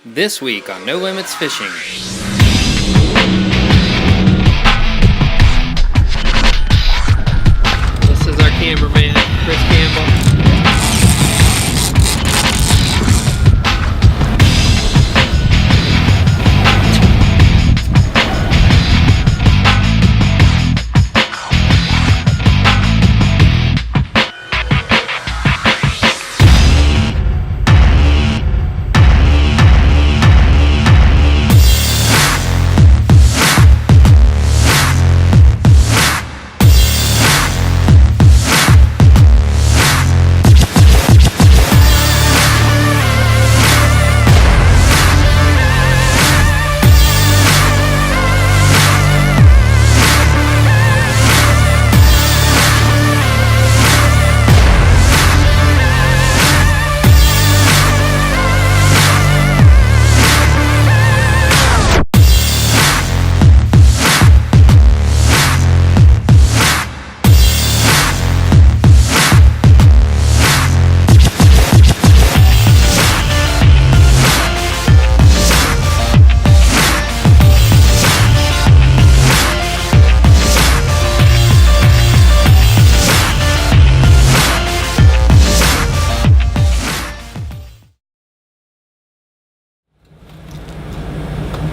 This week on No Limits Fishing. This is our cameraman, Chris Campbell.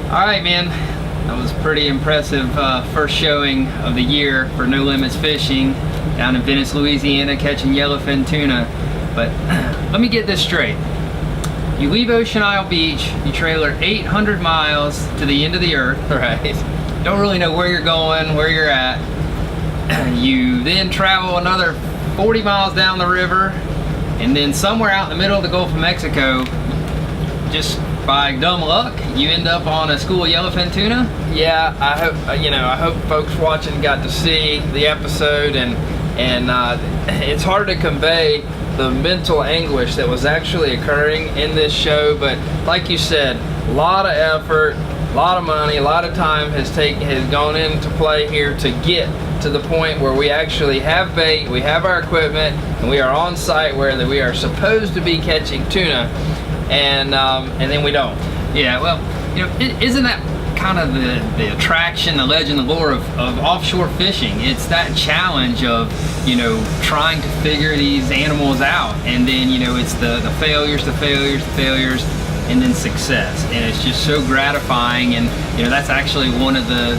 Alright, man, that was pretty impressive first showing of the year for No Limits Fishing down in Venice, Louisiana, catching yellowfin tuna. But let me get this straight. You leave Ocean Isle Beach, you trailer 800 miles to the end of the earth, right? Don't really know where you're going, where you're at. You then travel another 40 miles down the river, and then somewhere out in the middle of the Gulf of Mexico, just by dumb luck, you end up on a school of yellowfin tuna. Yeah, I hope I hope folks watching got to see the episode, and it's hard to convey the mental anguish that was actually occurring in this show. But like you said, a lot of effort, a lot of money, a lot of time has gone into play here to get to the point where we actually have bait, we have our equipment, and we are on site where we are supposed to be catching tuna. And then we don't. Yeah, well, isn't that kind of the attraction, the legend, the lore of offshore fishing? It's that challenge of, trying to figure these animals out, and then, it's the failures, and then success. And it's just so gratifying, and, that's actually one of the,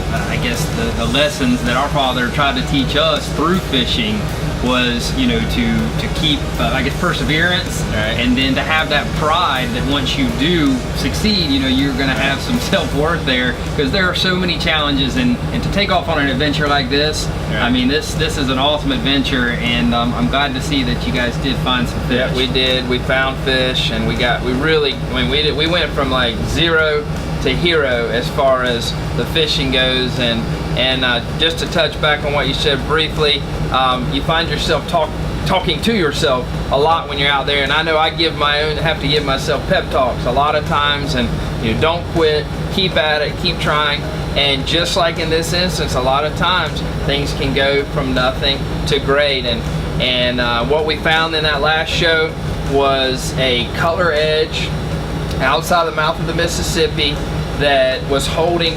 the lessons that our father tried to teach us through fishing was, to keep, perseverance, right, and then to have that pride that once you do succeed, you're going to have some self-worth there, because there are so many challenges, and to take off on an adventure like this, right. I mean, this is an awesome adventure, and I'm glad to see that you guys did find some fish. Yeah, we did. We found fish, and we went from like zero to hero as far as the fishing goes. And just to touch back on what you said briefly, you find yourself talking to yourself a lot when you're out there, and I know I have to give myself pep talks a lot of times, and don't quit, keep at it, keep trying. And just like in this instance, a lot of times things can go from nothing to great. And what we found in that last show was a color edge outside the mouth of the Mississippi that was holding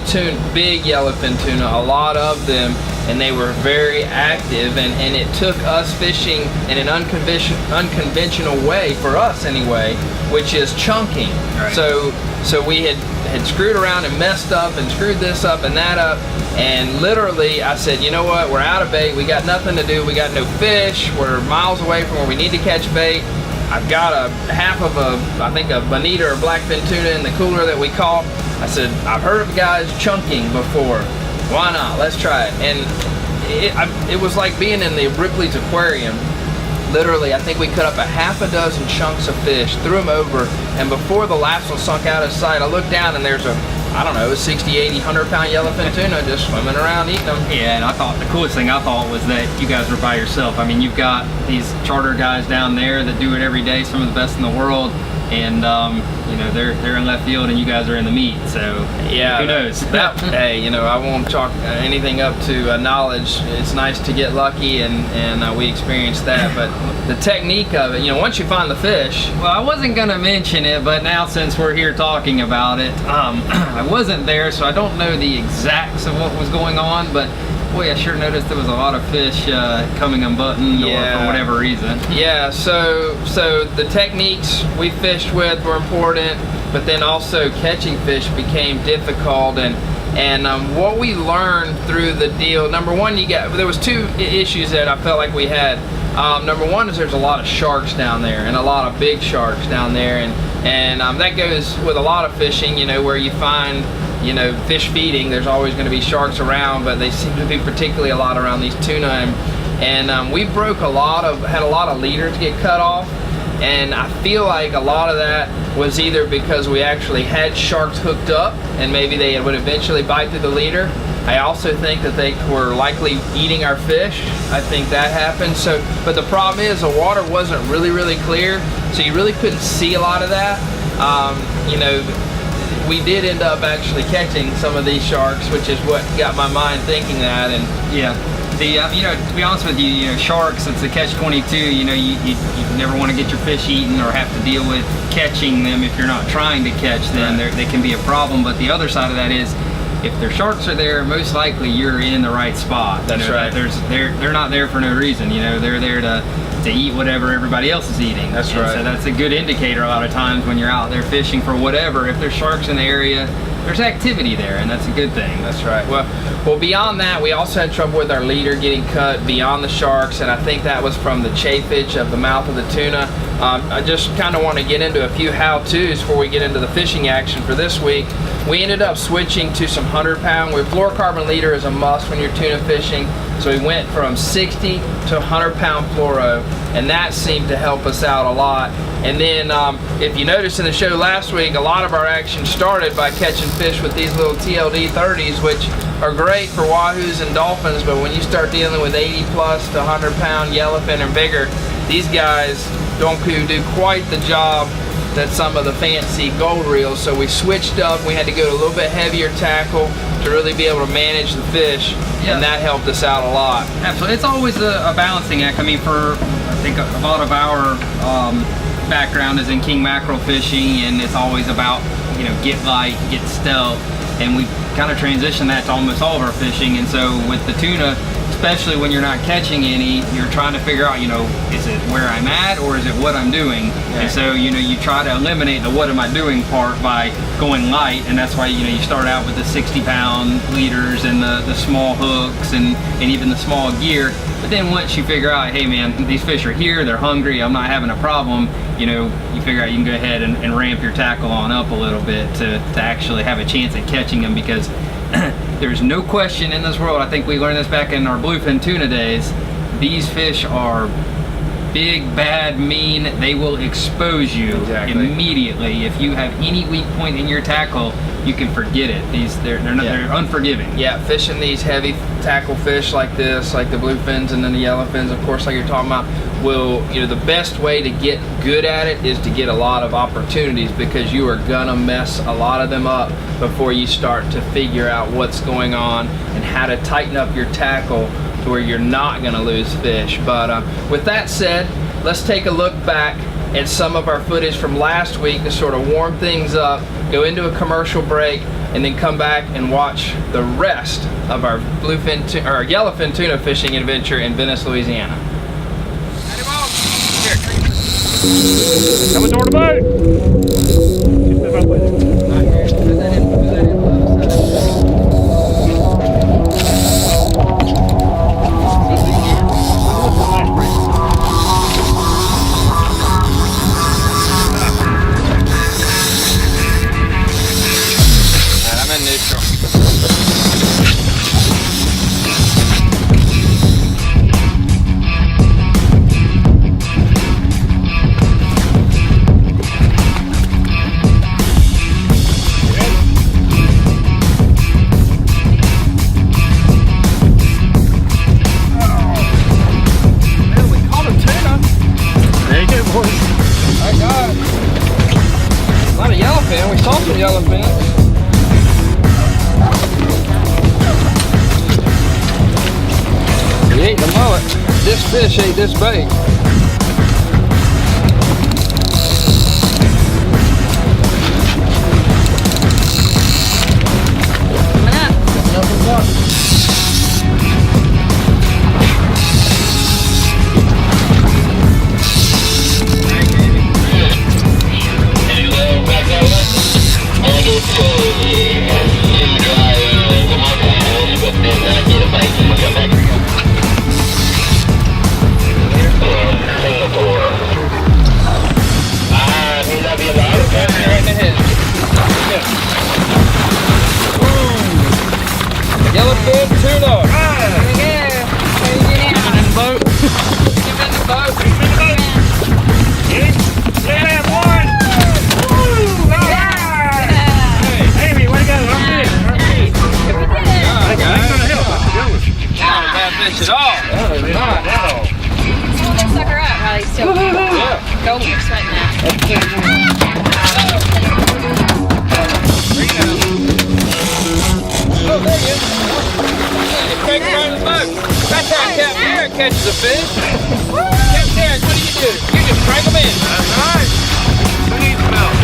big yellowfin tuna, a lot of them, and they were very active, and it took us fishing in an unconventional way, for us anyway, which is chunking. Right. So we had screwed around and messed up and screwed this up and that up, and literally I said, you know what, we're out of bait, we got nothing to do, we got no fish, we're miles away from where we need to catch bait. I've got half of a bonita or blackfin tuna in the cooler that we caught. I said, I've heard of guys chunking before. Why not? Let's try it. And it was like being in the Ripley's aquarium. Literally, I think we cut up a half a dozen chunks of fish, threw them over, and before the last one sunk out of sight, I looked down and there's a 60, 80, 100-pound yellowfin tuna just swimming around eating them. Yeah, and I thought the coolest thing was that you guys were by yourself. I mean, you've got these charter guys down there that do it every day, some of the best in the world. and you know, they're in left field and you guys are in the meat. So yeah, who knows? Hey, you know, I won't chalk anything up to knowledge. It's nice to get lucky, and we experienced that. But the technique of it, you know, once you find the fish. Well, I wasn't gonna mention it, but now since we're here talking about it, I wasn't there, so I don't know the exacts of what was going on, but boy, I sure noticed there was a lot of fish coming unbuttoned, or for whatever reason. Yeah, so the techniques we fished with were important, but then also catching fish became difficult, and what we learned through the deal, number one, there was two issues that I felt like we had. Number one is there's a lot of sharks down there, and a lot of big sharks down there, and that goes with a lot of fishing, you know, where you find, you know, fish feeding, there's always going to be sharks around, but they seem to be particularly a lot around these tuna, and we had a lot of leaders get cut off, and I feel like a lot of that was either because we actually had sharks hooked up and maybe they would eventually bite through the leader. I also think that they were likely eating our fish. I think that happened. So, but the problem is the water wasn't really clear, so you really couldn't see a lot of that. You know, we did end up actually catching some of these sharks, which is what got my mind thinking that. And yeah, you know, to be honest with you, you know, sharks, it's a catch-22. You know, you never want to get your fish eaten or have to deal with catching them if you're not trying to catch them. Right. They can be a problem. But the other side of that is, if their sharks are there, most likely you're in the right spot. That's right. They're not there for no reason. You know, they're there to eat whatever everybody else is eating. That's right. So that's a good indicator a lot of times when you're out there fishing for whatever. If there's sharks in the area, there's activity there, and that's a good thing. That's right. Well, beyond that, we also had trouble with our leader getting cut beyond the sharks, and I think that was from the chafage of the mouth of the tuna. I just kind of want to get into a few how-tos before we get into the fishing action for this week. We ended up switching to some 100-pound. Fluorocarbon leader is a must when you're tuna fishing, so we went from 60 to 100-pound fluoro, and that seemed to help us out a lot. And then if you noticed in the show last week, a lot of our action started by catching fish with these little TLD 30s, which are great for wahoos and dolphins, but when you start dealing with 80 plus to 100-pound yellowfin and bigger, these guys don't do quite the job that some of the fancy gold reels. So we switched up. We had to go to a little bit heavier tackle to really be able to manage the fish, and that helped us out a lot. Absolutely, it's always a balancing act. I mean, I think a lot of our background is in king mackerel fishing, and it's always about, you know, get light, get stealth, and we kind of transitioned that to almost all of our fishing. And so with the tuna, especially when you're not catching any, you're trying to figure out, you know, is it where I'm at or is it what I'm doing? Yeah. And so, you know, you try to eliminate the what am I doing part by going light, and that's why, you know, you start out with the 60-pound leaders and the small hooks and even the small gear. But then once you figure out, hey man, these fish are here, they're hungry, I'm not having a problem, you know, you figure out you can go ahead and ramp your tackle on up a little bit to actually have a chance at catching them, because there's no question in this world, I think we learned this back in our bluefin tuna days, these fish are big, bad, mean. They will expose you immediately. If you have any weak point in your tackle, you can forget it. They're unforgiving. Yeah, fishing these heavy tackle fish like this, like the bluefins and then the yellowfins, of course, like you're talking about, you know, the best way to get good at it is to get a lot of opportunities, because you are gonna mess a lot of them up before you start to figure out what's going on and how to tighten up your tackle to where you're not gonna lose fish. But with that said, let's take a look back at some of our footage from last week to sort of warm things up, go into a commercial break, and then come back and watch the rest of our yellowfin tuna fishing adventure in Venice, Louisiana. Coming toward the boat! Step out with it. I'm in neutral. yellowfin. We saw some yellowfin. He ate the mullet. This fish ate this bait. Coming up. Nothing's up. Yellowfin tuna. Here we go. Crazy now. In the boat. Get in the boat. Yeah, boy! Woo! Hey, Amy, way to go. I'm good. Alright, Thanks guys. for the help. That's a good one. Not a bad fish at all. Not at all. Hold that sucker up while he's still cold. You're sweating now. Oh, there he is. He cranks right in the boat. That's how Captain Derek catches a fish. Captain Derek, what do? You just crank them in. That's right. Who needs milk?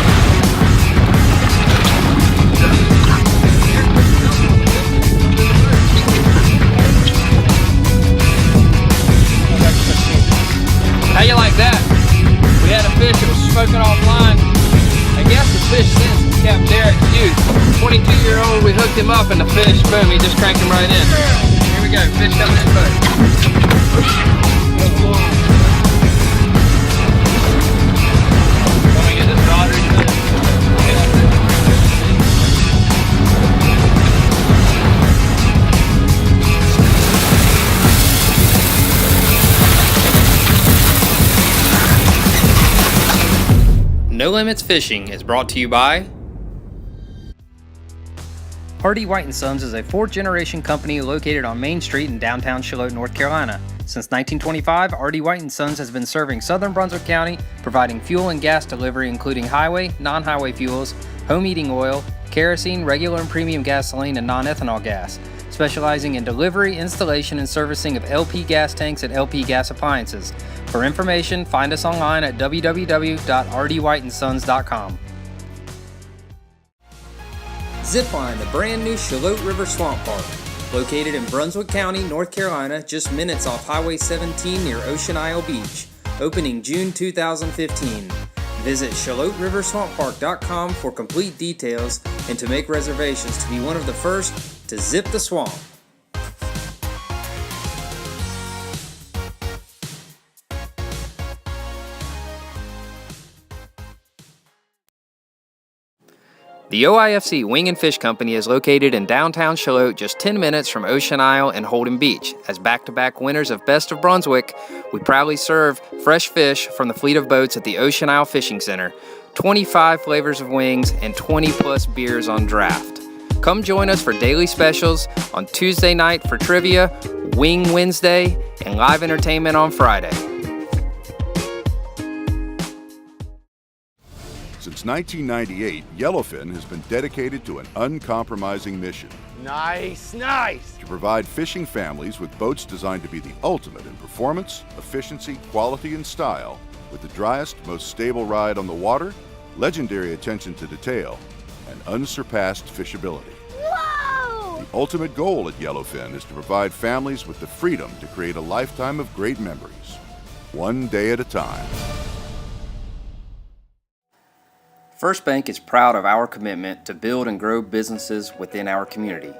How you like that? We had a fish that was smoking offline. I guess the fish since Captain Derek's youth. 22-year-old, we hooked him up and the fish, boom, he just cranked him right in. Here we go, fish coming in boat. Let me get this rod ready to No Limits Fishing is brought to you by Hardy White & Sons is a fourth-generation company located on Main Street in downtown Charlotte, North Carolina. Since 1925, Hardy White & Sons has been serving southern Brunswick County, providing fuel and gas delivery including highway, non-highway fuels, home heating oil, kerosene, regular and premium gasoline, and non-ethanol gas, specializing in delivery, installation, and servicing of LP gas tanks and LP gas appliances. For information, find us online at www.rdwhiteandsons.com. Zipline, the brand new Charlotte River Swamp Park. Located in Brunswick County, North Carolina, just minutes off Highway 17 near Ocean Isle Beach. Opening June 2015. Visit CharlotteRiverSwampPark.com for complete details and to make reservations to be one of the first to zip the swamp. The OIFC Wing and Fish Company is located in downtown Charlotte, just 10 minutes from Ocean Isle and Holden Beach. As back-to-back winners of Best of Brunswick, we proudly serve fresh fish from the fleet of boats at the Ocean Isle Fishing Center, 25 flavors of wings, and 20-plus beers on draft. Come join us for daily specials on Tuesday night for trivia, Wing Wednesday, and live entertainment on Friday. Since 1998, Yellowfin has been dedicated to an uncompromising mission Nice, nice. to provide fishing families with boats designed to be the ultimate in performance, efficiency, quality, and style, with the driest, most stable ride on the water, legendary attention to detail, and unsurpassed fishability. Whoa! The ultimate goal at Yellowfin is to provide families with the freedom to create a lifetime of great memories, one day at a time. First Bank is proud of our commitment to build and grow businesses within our community.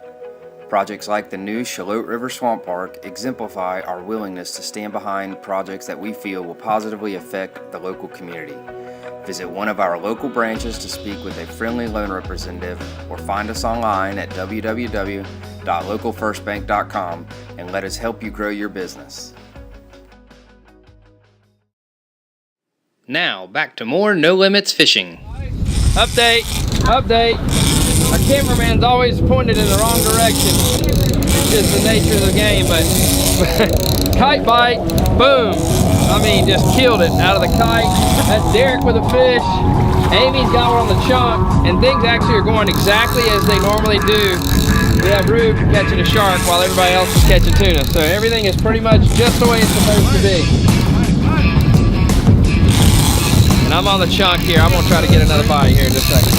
Projects like the new Charlotte River Swamp Park exemplify our willingness to stand behind projects that we feel will positively affect the local community. Visit one of our local branches to speak with a friendly loan representative or find us online at www.localfirstbank.com and let us help you grow your business. Now, back to more No Limits Fishing. Update. Our cameraman's always pointed in the wrong direction. It's just the nature of the game, but kite bite, boom. I mean, just killed it out of the kite. That's Derek with a fish. Amy's got one on the chunk, and things actually are going exactly as they normally do. We have Rube catching a shark while everybody else is catching tuna. So everything is pretty much just the way it's supposed to be. And I'm on the chunk here. I'm gonna try to get another bite here in just a second.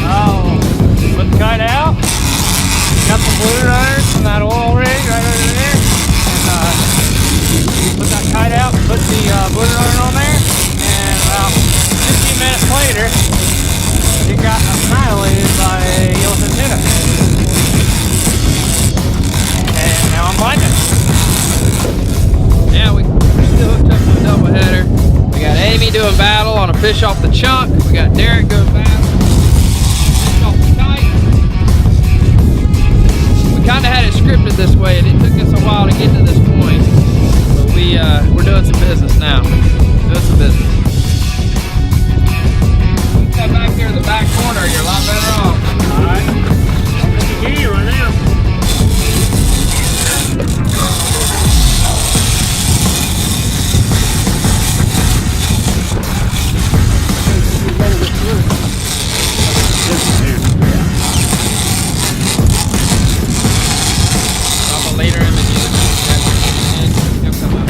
Oh, put the kite out. Got some blue runners from that oil rig right over there. And put that kite out, put the blue runner on there, and about 15 minutes later, it got annihilated by yellowfin tuna. And now I'm blinded. Yeah, we still hooked up to a double header. We got Amy doing battle on a fish off the chunk. We got Derek doing battle. Fish off the kite. We kind of had it scripted this way, and it took us a while to get to this point. But we're doing some business now. Doing some business. Come back here in the back corner, you're a lot better off. Alright. I'll get you right now. I'll later image you. He'll come up.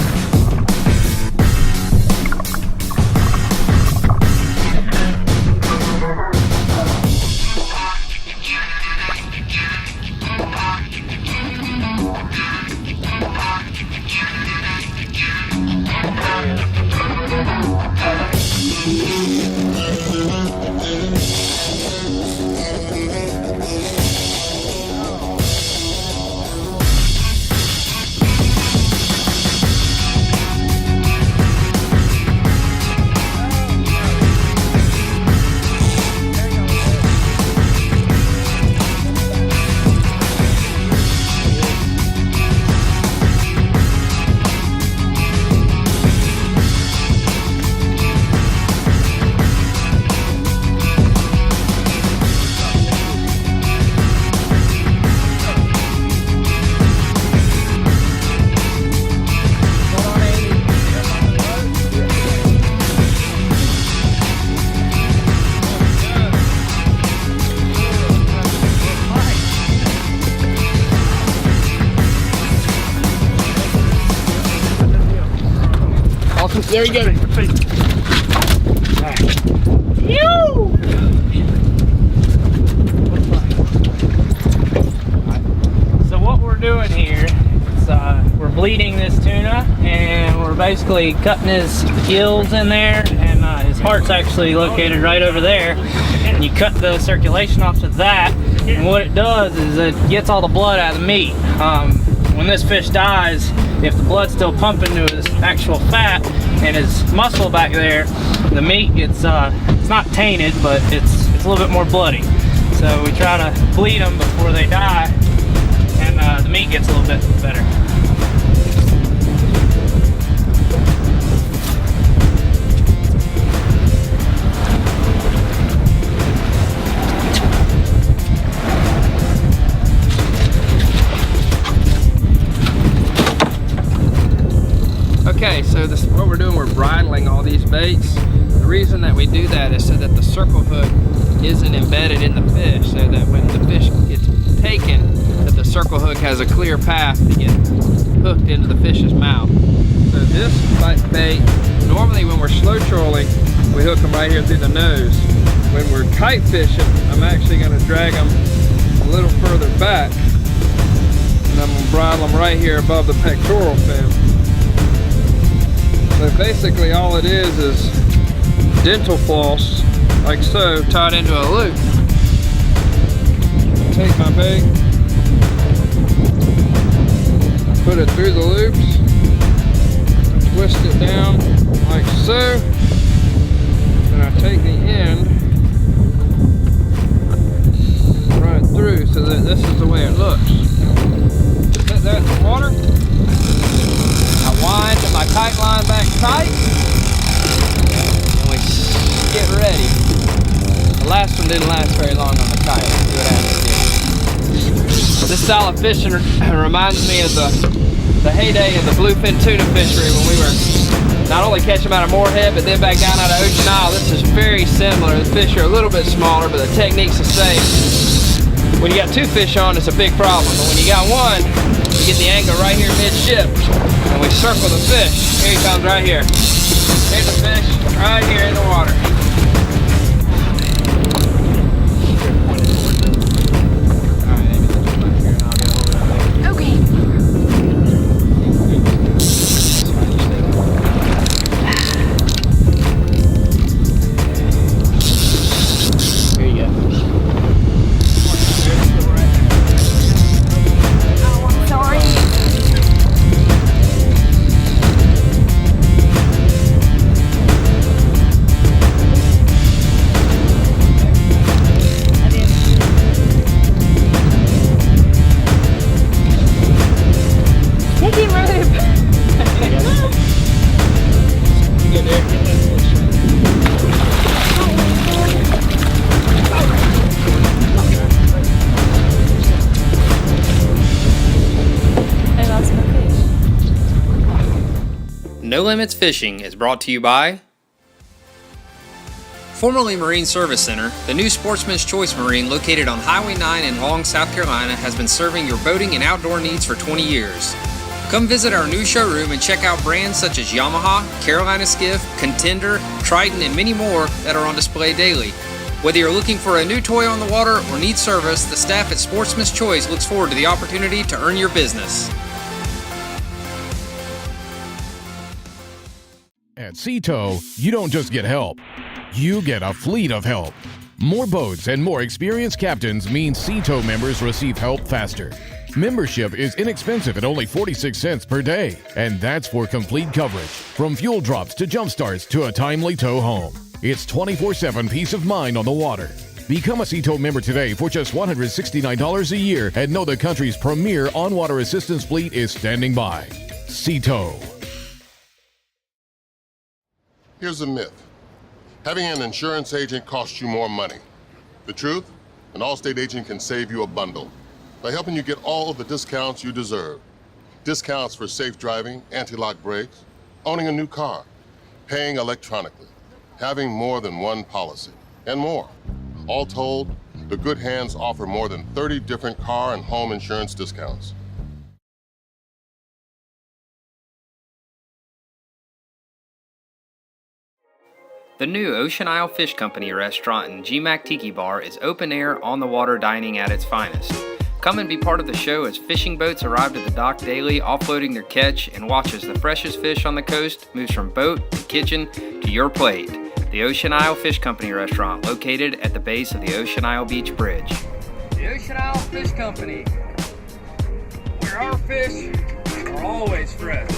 There you go. So what we're doing here is we're bleeding this tuna, and we're basically cutting his gills in there, and his heart's actually located right over there. And you cut the circulation off to that, and what it does is it gets all the blood out of the meat. When this fish dies, if the blood's still pumping to his actual fat and his muscle back there, the meat gets it's not tainted, but it's a little bit more bloody. So we try to bleed them before they die, and the meat gets a little bit better. Okay, so this is what we're doing. We're bridling all these baits. The reason that we do that is so that the circle hook isn't embedded in the fish, so that when the fish gets taken, that the circle hook has a clear path to get hooked into the fish's mouth. So this bait, normally when we're slow trolling, we hook them right here through the nose. When we're kite fishing, I'm actually going to drag them a little further back, and I'm going to bridle them right here above the pectoral fin. So basically all it is dental floss, like so, tied into a loop. Take my bait, put it through the loops, twist it down like so, and I take the end right through so that this is the way it looks. Set that in the water. I wind my kite line back tight, and we get ready. The last one didn't last very long on the kite. Let's see what happens here. This style of fishing reminds me of the heyday of the bluefin tuna fishery when we were not only catching them out of Moorhead, but then back down out of Ocean Isle. This is very similar. The fish are a little bit smaller, but the technique's the same. When you got two fish on, it's a big problem. But when you got one, you get the angle right here midship, and we circle the fish. Here he comes right here. Here's the fish right here in the water. No Limits Fishing is brought to you by formerly Marine Service Center. The new Sportsman's Choice Marine located on Highway 9 in Long, South Carolina has been serving your boating and outdoor needs for 20 years. Come visit our new showroom and check out brands such as Yamaha, Carolina Skiff, Contender, Triton, and many more that are on display daily. Whether you're looking for a new toy on the water or need service, the staff at Sportsman's Choice looks forward to the opportunity to earn your business. At Sea-Tow, you don't just get help, you get a fleet of help. More boats and more experienced captains means Sea-Tow members receive help faster. Membership is inexpensive at only 46 cents per day, and that's for complete coverage, from fuel drops to jump starts to a timely tow home. It's 24/7 peace of mind on the water. Become a Sea-Tow member today for just $169 a year and know the country's premier on-water assistance fleet is standing by. Sea-Tow. Here's a myth. Having an insurance agent costs you more money. The truth? An Allstate agent can save you a bundle by helping you get all of the discounts you deserve. Discounts for safe driving, anti-lock brakes, owning a new car, paying electronically, having more than one policy, and more. All told, the Good Hands offer more than 30 different car and home insurance discounts. The new Ocean Isle Fish Company restaurant and GMAC Tiki Bar is open air, on the water dining at its finest. Come and be part of the show as fishing boats arrive at the dock daily, offloading their catch, and watch as the freshest fish on the coast moves from boat to kitchen to your plate. The Ocean Isle Fish Company restaurant, located at the base of the Ocean Isle Beach Bridge. The Ocean Isle Fish Company, where our fish are always fresh.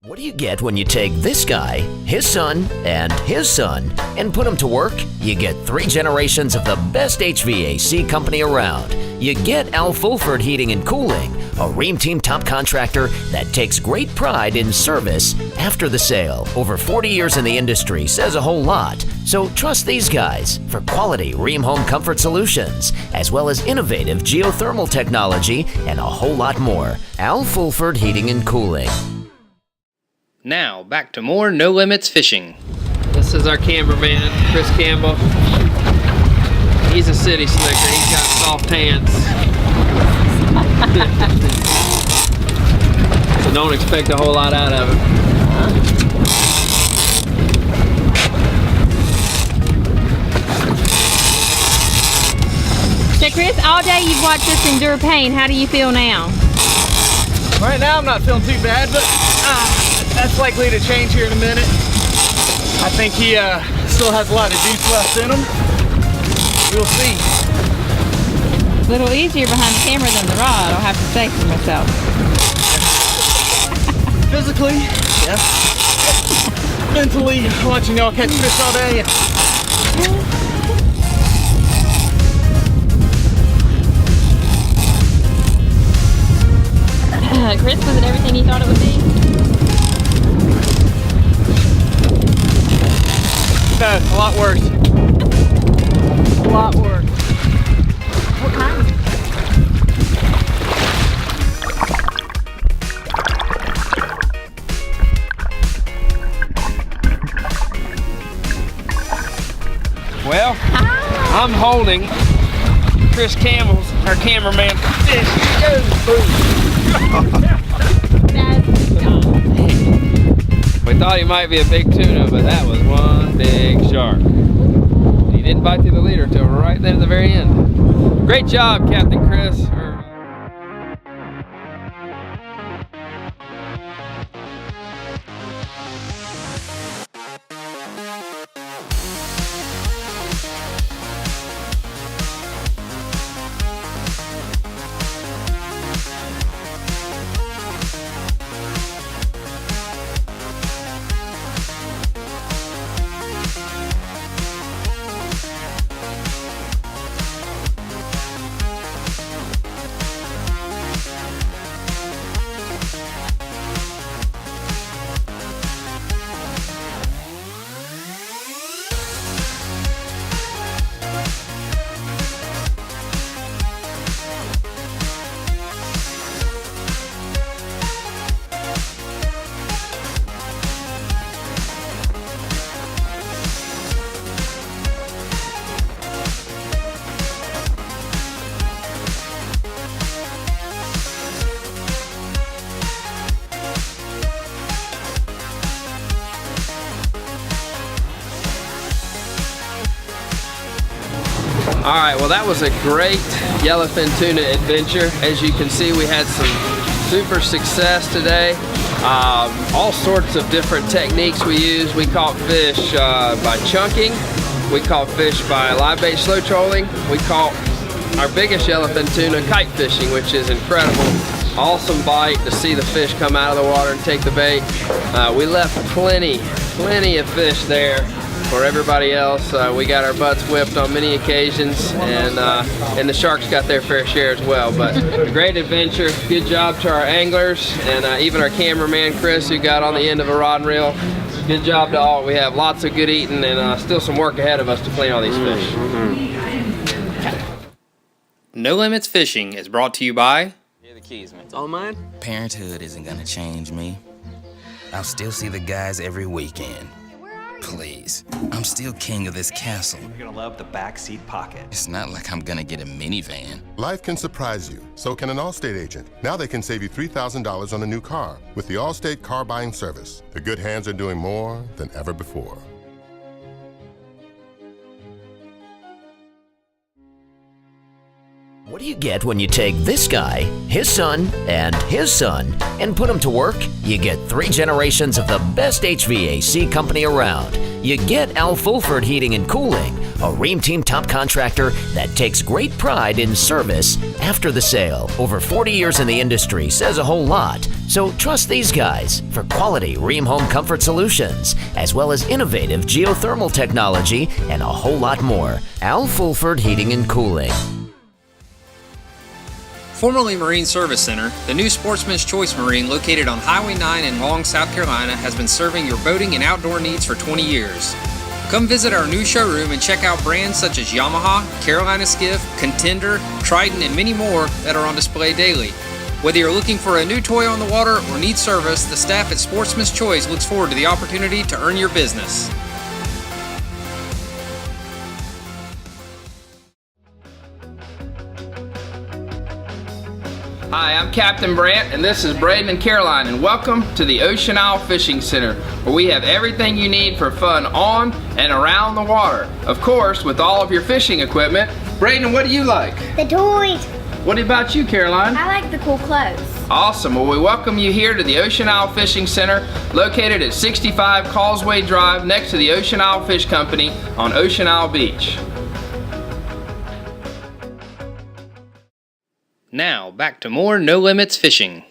What do you get when you take this guy, his son, and his son, and put them to work? You get 3 generations of the best HVAC company around. You get Al Fulford Heating and Cooling, a Ream Team top contractor that takes great pride in service after the sale. Over 40 years in the industry says a whole lot. So trust these guys for quality Ream home comfort solutions, as well as innovative geothermal technology and a whole lot more. Al Fulford Heating and Cooling. Now, back to more No Limits Fishing. This is our cameraman, Chris Campbell. He's a city slicker. He's got soft hands. So don't expect a whole lot out of him. So Chris, all day you've watched us endure pain. How do you feel now? Right now I'm not feeling too bad, but that's likely to change here in a minute. I think he still has a lot of juice left in him. We'll see. A little easier behind the camera than the rod, I'll have to say for myself. Physically, yeah. Mentally, watching y'all catch fish all day. Chris, was it everything you thought it would be? No, a lot worse. A lot worse. I'm holding Chris Campbell's, our cameraman, fish. We thought he might be a big tuna, but that was one big shark. He didn't bite through the leader till right there at the very end. Great job, Captain Chris. All right, well that was a great yellowfin tuna adventure. As you can see, we had some super success today. All sorts of different techniques we used. We caught fish by chunking. We caught fish by live bait slow trolling. We caught our biggest yellowfin tuna kite fishing, which is incredible. Awesome bite to see the fish come out of the water and take the bait. We left plenty of fish there for everybody else. We got our butts whipped on many occasions, and the sharks got their fair share as well. But a great adventure. Good job to our anglers and even our cameraman Chris, who got on the end of a rod and reel. Good job to all. We have lots of good eating and still some work ahead of us to clean all these fish. No Limits Fishing is brought to you by... Here are the keys, man. It's all mine. Parenthood isn't gonna change me. I'll still see the guys every weekend. Please, I'm still king of this castle. You're gonna love the backseat pocket. It's not like I'm gonna get a minivan. Life can surprise you, so can an Allstate agent. Now they can save you $3,000 on a new car with the Allstate car buying service. The good hands are doing more than ever before. What do you get when you take this guy, his son, and put them to work? You get 3 generations of the best HVAC company around. You get Al Fulford Heating and Cooling, a Ream Team top contractor that takes great pride in service after the sale. Over 40 years in the industry says a whole lot. So trust these guys for quality Ream home comfort solutions, as well as innovative geothermal technology and a whole lot more. Al Fulford Heating and Cooling. Formerly Marine Service Center, the new Sportsman's Choice Marine located on Highway 9 in Long, South Carolina has been serving your boating and outdoor needs for 20 years. Come visit our new showroom and check out brands such as Yamaha, Carolina Skiff, Contender, Trident, and many more that are on display daily. Whether you're looking for a new toy on the water or need service, the staff at Sportsman's Choice looks forward to the opportunity to earn your business. Hi, I'm Captain Brant, and this is Braden and Caroline, and welcome to the Ocean Isle Fishing Center, where we have everything you need for fun on and around the water. Of course, with all of your fishing equipment. Braden, what do you like? The toys. What about you, Caroline? I like the cool clothes. Awesome. Well, we welcome you here to the Ocean Isle Fishing Center, located at 65 Causeway Drive, next to the Ocean Isle Fish Company on Ocean Isle Beach. Now, back to more No Limits Fishing.